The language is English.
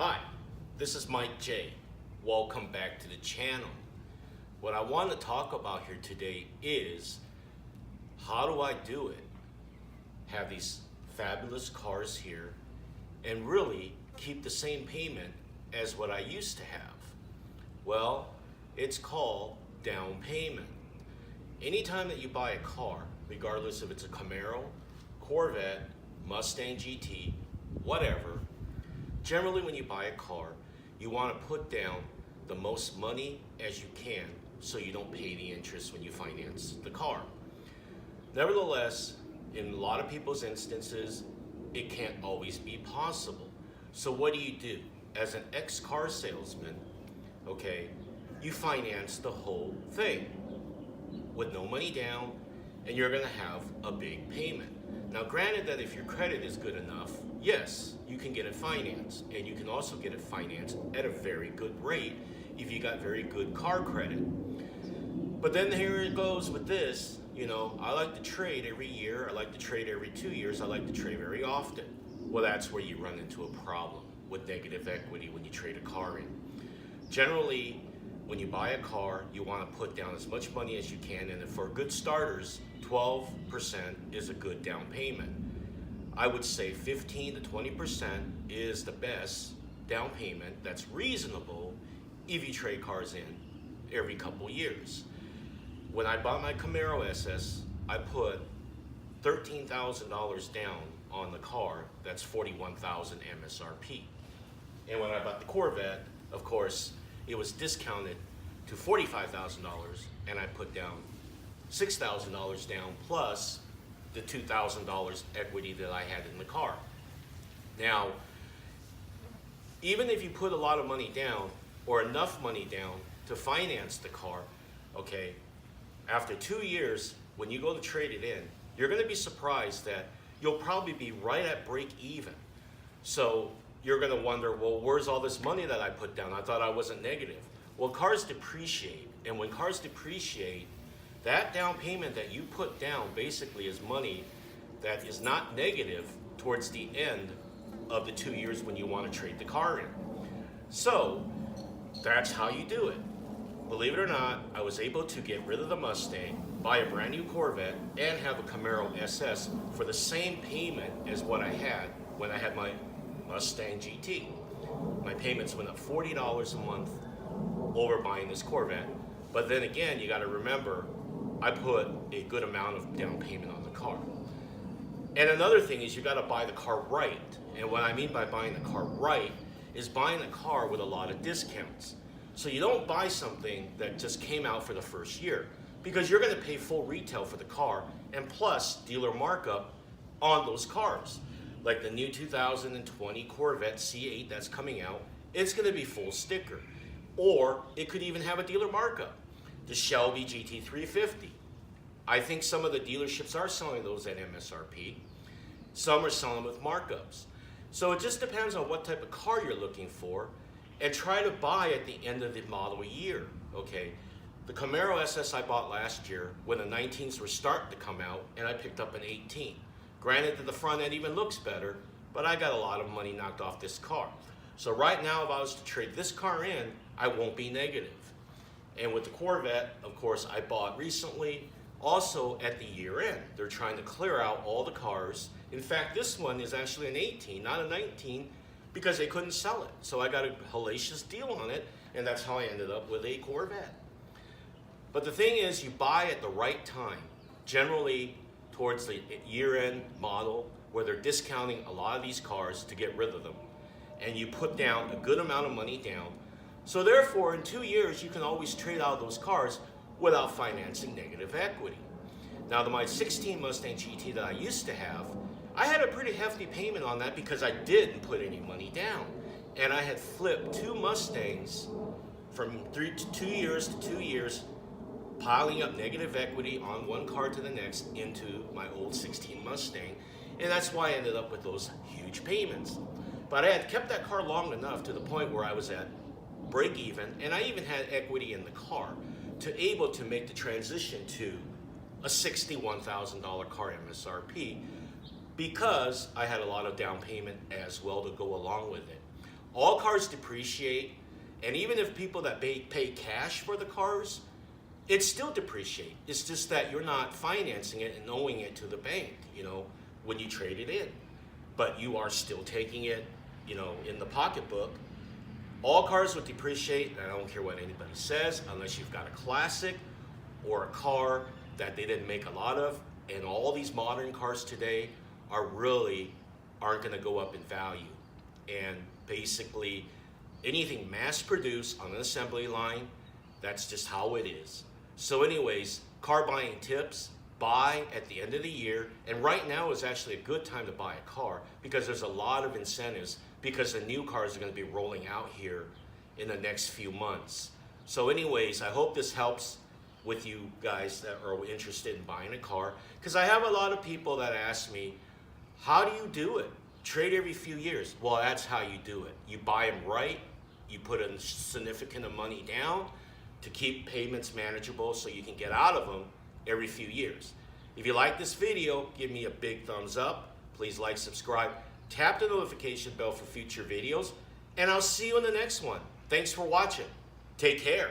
Hi, this is Mike J. Welcome back to the channel. What I want to talk about here today is how do I do it? Have these fabulous cars here and really keep the same payment as what I used to have. Well, it's called down payment. Anytime that you buy a car, regardless if it's a Camaro, Corvette, Mustang GT, whatever, generally when you buy a car, you want to put down the most money as you can so you don't pay the interest when you finance the car. Nevertheless, in a lot of people's instances, it can't always be possible. So what do? As an ex-car salesman, okay, you finance the whole thing with no money down, and you're gonna have a big payment. Now granted that if your credit is good enough, yes, you can get it financed, and you can also get it financed at a very good rate if you got very good car credit. But then here it goes with this, I like to trade every year, I like to trade every 2 years, I like to trade very often. Well, that's where you run into a problem with negative equity when you trade a car in. Generally, when you buy a car, you want to put down as much money as you can, and for good starters, 12% is a good down payment. I would say 15 to 20% is the best down payment that's reasonable if you trade cars in every couple years. When I bought my Camaro SS, I put $13,000 down on the car. That's $41,000 MSRP. And when I bought the Corvette, of course, it was discounted to $45,000, and I put down $6,000 down plus the $2,000 equity that I had in the car. Now, even if you put a lot of money down or enough money down to finance the car, okay, after 2 years, when you go to trade it in, you're gonna be surprised that you'll probably be right at break even. So you're gonna wonder, well, where's all this money that I put down? I thought I wasn't negative. Well, cars depreciate, and when cars depreciate, that down payment that you put down basically is money that is not negative towards the end of the 2 years when you want to trade the car in. So that's how you do it. Believe it or not, I was able to get rid of the Mustang, buy a brand new Corvette, and have a Camaro SS for the same payment as what I had when I had my Mustang GT. My payments went up $40 a month over buying this Corvette. But then again, you got to remember, I put a good amount of down payment on the car. And another thing is you got to buy the car right. And what I mean by buying the car right is buying a car with a lot of discounts. So you don't buy something that just came out for the first year, because you're going to pay full retail for the car and plus dealer markup on those cars. Like the new 2020 Corvette C8 that's coming out, it's going to be full sticker. Or it could even have a dealer markup. The Shelby GT350. I think some of the dealerships are selling those at MSRP. Some are selling with markups. So it just depends on what type of car you're looking for, and try to buy at the end of the model year, okay? The Camaro SS I bought last year when the 19s were starting to come out, and I picked up an 18. Granted that the front end even looks better, but I got a lot of money knocked off this car. So right now, if I was to trade this car in, I won't be negative. And with the Corvette, of course, I bought recently, also at the year end. They're trying to clear out all the cars. In fact, this one is actually an 18, not a 19, because they couldn't sell it. So I got a hellacious deal on it, and that's how I ended up with a Corvette. But the thing is, you buy at the right time, generally towards the year-end model, where they're discounting a lot of these cars to get rid of them. And you put down a good amount of money down. So therefore, in 2 years, you can always trade out those cars without financing negative equity. Now, my 16 Mustang GT that I used to have, I had a pretty hefty payment on that because I didn't put any money down. And I had flipped 2 Mustangs from 2 years to 2 years, piling up negative equity on one car to the next into my old 16 Mustang. And that's why I ended up with those huge payments. But I had kept that car long enough to the point where I was at break even, and I even had equity in the car to able to make the transition to a $61,000 car MSRP, because I had a lot of down payment as well to go along with it. All cars depreciate, and even if people that pay cash for the cars, it still depreciate. It's just that you're not financing it and owing it to the bank, when you trade it in. But you are still taking it, in the pocketbook. All cars would depreciate, and I don't care what anybody says, unless you've got a classic or a car that they didn't make a lot of. And all these modern cars today aren't going to go up in value. And basically, anything mass produced on an assembly line, that's just how it is. So anyways, car buying tips: buy at the end of the year. And right now is actually a good time to buy a car because there's a lot of incentives, because the new cars are going to be rolling out here in the next few months. So anyways, I hope this helps with you guys that are interested in buying a car, because I have a lot of people that ask me, how do you do it? Trade every few years. Well, that's how you do it. You buy them right, you put a significant amount of money down to keep payments manageable so you can get out of them every few years. If you like this video, give me a big thumbs up. Please like, subscribe, tap the notification bell for future videos, and I'll see you in the next one. Thanks for watching. Take care.